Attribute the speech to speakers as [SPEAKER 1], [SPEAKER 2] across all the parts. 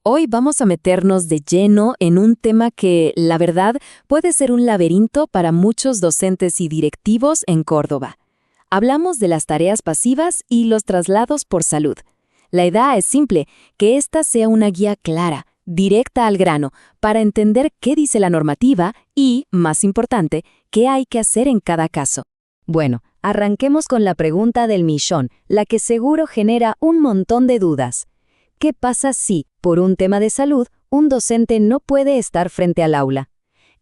[SPEAKER 1] Hoy vamos a meternos de lleno en un tema que, la verdad, puede ser un laberinto para muchos docentes y directivos en Córdoba. Hablamos de las tareas pasivas y los traslados por salud. La idea es simple, que esta sea una guía clara, directa al grano, para entender qué dice la normativa y, más importante, qué hay que hacer en cada caso.
[SPEAKER 2] Bueno, arranquemos con la pregunta del millón, la que seguro genera un montón de dudas. ¿Qué pasa si, por un tema de salud, un docente no puede estar frente al aula?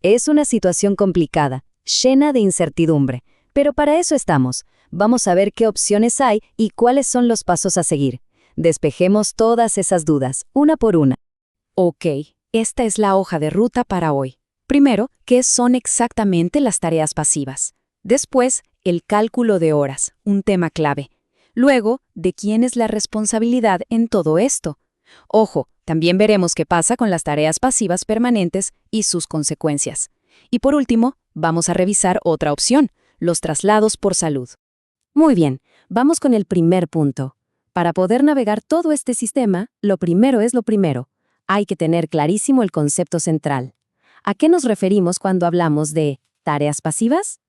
[SPEAKER 2] Es una situación complicada, llena de incertidumbre, pero para eso estamos. Vamos a ver qué opciones hay y cuáles son los pasos a seguir. Despejemos todas esas dudas, una por una.
[SPEAKER 1] Ok, esta es la hoja de ruta para hoy. Primero, ¿qué son exactamente las tareas pasivas? Después, el cálculo de horas, un tema clave. Luego, ¿de quién es la responsabilidad en todo esto? Ojo, también veremos qué pasa con las tareas pasivas permanentes y sus consecuencias. Y por último, vamos a revisar otra opción, los traslados por salud. Muy bien, vamos con el primer punto. Para poder navegar todo este sistema, lo primero es lo primero. Hay que tener clarísimo el concepto central. ¿A qué nos referimos cuando hablamos de tareas pasivas?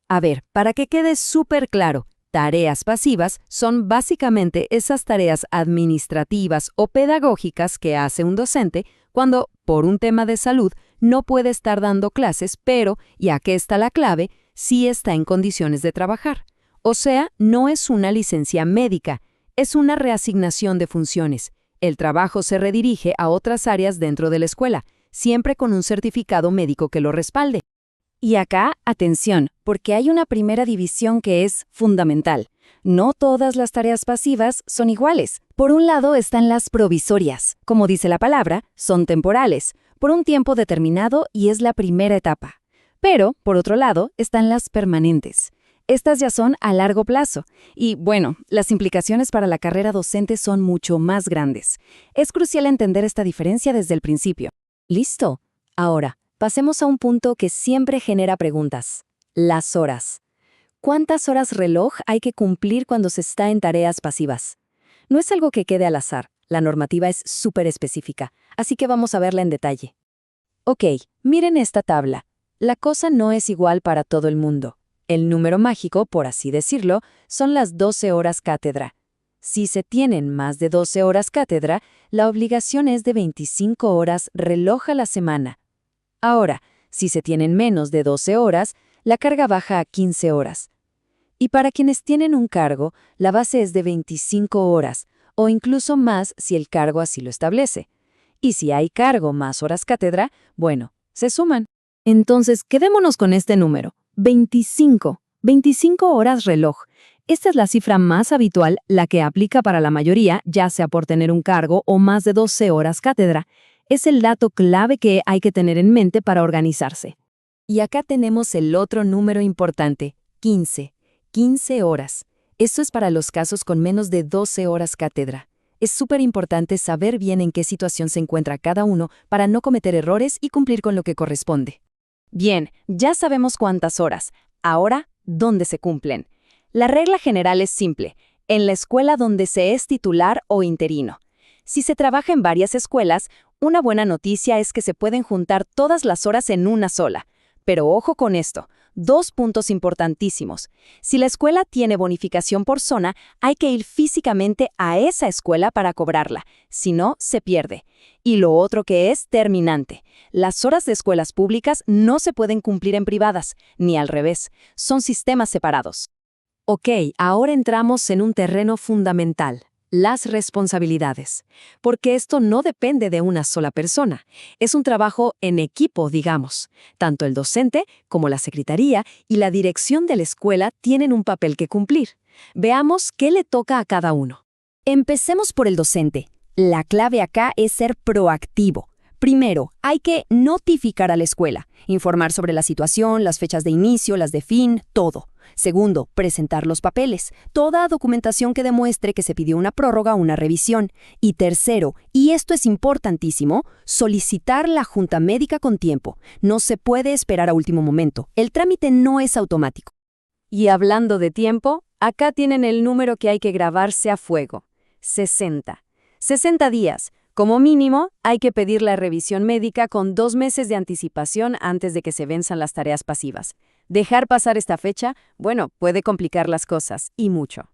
[SPEAKER 2] A ver, para que quede súper claro, tareas pasivas son básicamente esas tareas administrativas o pedagógicas que hace un docente cuando, por un tema de salud, no puede estar dando clases, pero, y aquí está la clave, sí está en condiciones de trabajar. O sea, no es una licencia médica, es una reasignación de funciones. El trabajo se redirige a otras áreas dentro de la escuela, siempre con un certificado médico que lo respalde.
[SPEAKER 1] Y acá, atención, porque hay una primera división que es fundamental. No todas las tareas pasivas son iguales. Por un lado están las provisorias. Como dice la palabra, son temporales, por un tiempo determinado y es la primera etapa. Pero, por otro lado, están las permanentes. Estas ya son a largo plazo. Y, bueno, las implicaciones para la carrera docente son mucho más grandes. Es crucial entender esta diferencia desde el principio.
[SPEAKER 2] ¿Listo? Ahora, pasemos a un punto que siempre genera preguntas. Las horas. ¿Cuántas horas reloj hay que cumplir cuando se está en tareas pasivas? No es algo que quede al azar. La normativa es súper específica, así que vamos a verla en detalle. Ok, miren esta tabla. La cosa no es igual para todo el mundo. El número mágico, por así decirlo, son las 12 horas cátedra. Si se tienen más de 12 horas cátedra, la obligación es de 25 horas reloj a la semana. Ahora, si se tienen menos de 12 horas, la carga baja a 15 horas. Y para quienes tienen un cargo, la base es de 25 horas, o incluso más si el cargo así lo establece. Y si hay cargo más horas cátedra, bueno, se suman. Entonces, quedémonos con este número, 25. 25 horas reloj. Esta es la cifra más habitual, la que aplica para la mayoría, ya sea por tener un cargo o más de 12 horas cátedra. Es el dato clave que hay que tener en mente para organizarse. Y acá tenemos el otro número importante, 15. 15 horas. Esto es para los casos con menos de 12 horas cátedra. Es súper importante saber bien en qué situación se encuentra cada uno para no cometer errores y cumplir con lo que corresponde. Bien, ya sabemos cuántas horas. Ahora, ¿dónde se cumplen? La regla general es simple, en la escuela donde se es titular o interino. Si se trabaja en varias escuelas, una buena noticia es que se pueden juntar todas las horas en una sola. Pero ojo con esto, 2 puntos importantísimos. Si la escuela tiene bonificación por zona, hay que ir físicamente a esa escuela para cobrarla, si no, se pierde. Y lo otro que es terminante. Las horas de escuelas públicas no se pueden cumplir en privadas, ni al revés, son sistemas separados. Ok, ahora entramos en un terreno fundamental. Las responsabilidades, porque esto no depende de una sola persona. Es un trabajo en equipo, digamos. Tanto el docente como la secretaría y la dirección de la escuela tienen un papel que cumplir. Veamos qué le toca a cada uno. Empecemos por el docente. La clave acá es ser proactivo. Primero, hay que notificar a la escuela, informar sobre la situación, las fechas de inicio, las de fin, todo. Segundo, presentar los papeles, toda documentación que demuestre que se pidió una prórroga o una revisión. Y tercero, y esto es importantísimo, solicitar la junta médica con tiempo. No se puede esperar a último momento. El trámite no es automático. Y hablando de tiempo, acá tienen el número que hay que grabarse a fuego. 60. 60 días. Como mínimo, hay que pedir la revisión médica con 2 meses de anticipación antes de que se venzan las tareas pasivas. Dejar pasar esta fecha, bueno, puede complicar las cosas, y mucho.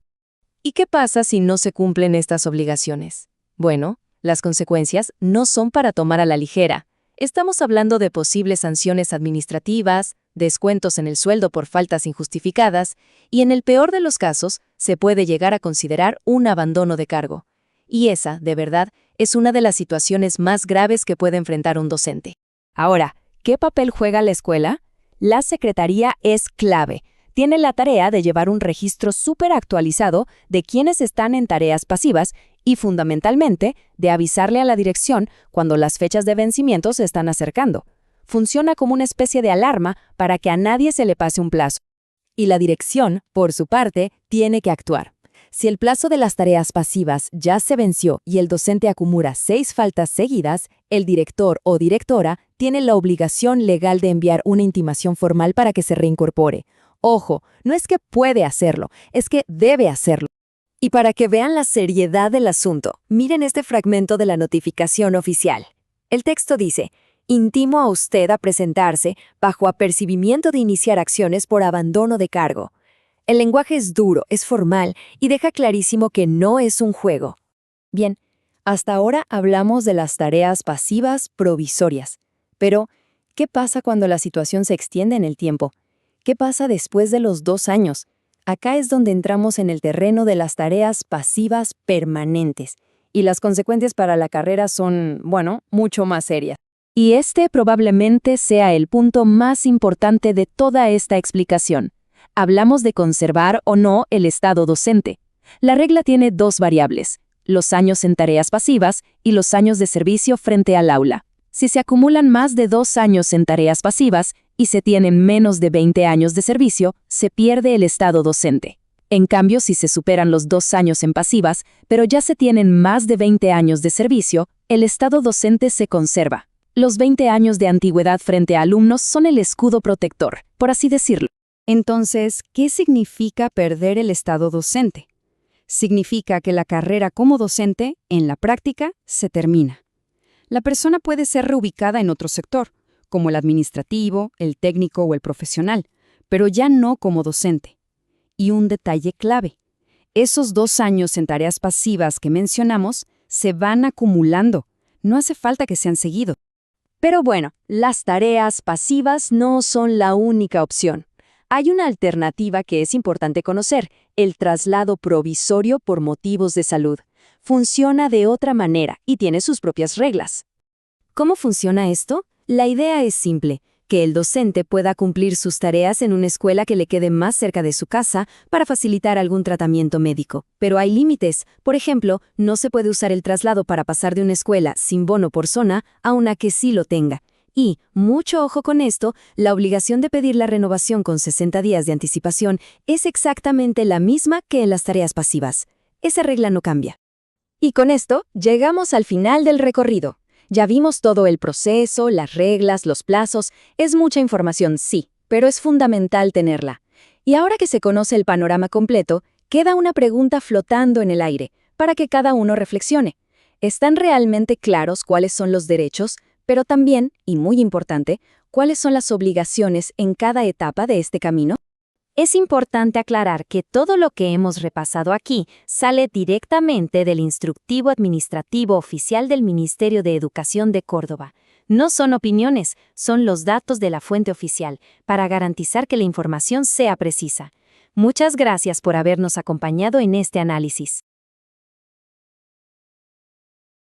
[SPEAKER 1] ¿Y qué pasa si no se cumplen estas obligaciones? Bueno, las consecuencias no son para tomar a la ligera. Estamos hablando de posibles sanciones administrativas, descuentos en el sueldo por faltas injustificadas, y en el peor de los casos, se puede llegar a considerar un abandono de cargo. Y esa, de verdad, es una de las situaciones más graves que puede enfrentar un docente.
[SPEAKER 2] Ahora, ¿qué papel juega la escuela? La secretaría es clave. Tiene la tarea de llevar un registro súper actualizado de quienes están en tareas pasivas y, fundamentalmente, de avisarle a la dirección cuando las fechas de vencimiento se están acercando. Funciona como una especie de alarma para que a nadie se le pase un plazo. Y la dirección, por su parte, tiene que actuar. Si el plazo de las tareas pasivas ya se venció y el docente acumula 6 faltas seguidas, el director o directora tiene la obligación legal de enviar una intimación formal para que se reincorpore. Ojo, no es que puede hacerlo, es que debe hacerlo. Y para que vean la seriedad del asunto, miren este fragmento de la notificación oficial. El texto dice: intimo a usted a presentarse bajo apercibimiento de iniciar acciones por abandono de cargo. El lenguaje es duro, es formal y deja clarísimo que no es un juego. Bien, hasta ahora hablamos de las tareas pasivas provisorias. Pero, ¿qué pasa cuando la situación se extiende en el tiempo? ¿Qué pasa después de los 2 años? Acá es donde entramos en el terreno de las tareas pasivas permanentes. Y las consecuencias para la carrera son, bueno, mucho más serias.
[SPEAKER 1] Y este probablemente sea el punto más importante de toda esta explicación. Hablamos de conservar o no el estado docente. La regla tiene 2 variables: los años en tareas pasivas y los años de servicio frente al aula. Si se acumulan más de 2 años en tareas pasivas y se tienen menos de 20 años de servicio, se pierde el estado docente. En cambio, si se superan los 2 años en pasivas, pero ya se tienen más de 20 años de servicio, el estado docente se conserva. Los 20 años de antigüedad frente a alumnos son el escudo protector, por así decirlo.
[SPEAKER 2] Entonces, ¿qué significa perder el estado docente? Significa que la carrera como docente, en la práctica, se termina. La persona puede ser reubicada en otro sector, como el administrativo, el técnico o el profesional, pero ya no como docente. Y un detalle clave: esos 2 años en tareas pasivas que mencionamos se van acumulando. No hace falta que sean seguidos. Pero bueno, las tareas pasivas no son la única opción. Hay una alternativa que es importante conocer: el traslado provisorio por motivos de salud. Funciona de otra manera y tiene sus propias reglas. ¿Cómo funciona esto? La idea es simple: que el docente pueda cumplir sus tareas en una escuela que le quede más cerca de su casa para facilitar algún tratamiento médico. Pero hay límites. Por ejemplo, no se puede usar el traslado para pasar de una escuela sin bono por zona a una que sí lo tenga. Y, mucho ojo con esto, la obligación de pedir la renovación con 60 días de anticipación es exactamente la misma que en las tareas pasivas. Esa regla no cambia. Y con esto, llegamos al final del recorrido. Ya vimos todo el proceso, las reglas, los plazos. Es mucha información, sí, pero es fundamental tenerla. Y ahora que se conoce el panorama completo, queda una pregunta flotando en el aire, para que cada uno reflexione. ¿Están realmente claros cuáles son los derechos, pero también, y muy importante, cuáles son las obligaciones en cada etapa de este camino? Es importante aclarar que todo lo que hemos repasado aquí sale directamente del Instructivo Administrativo Oficial del Ministerio de Educación de Córdoba. No son opiniones, son los datos de la fuente oficial, para garantizar que la información sea precisa. Muchas gracias por habernos acompañado en este análisis.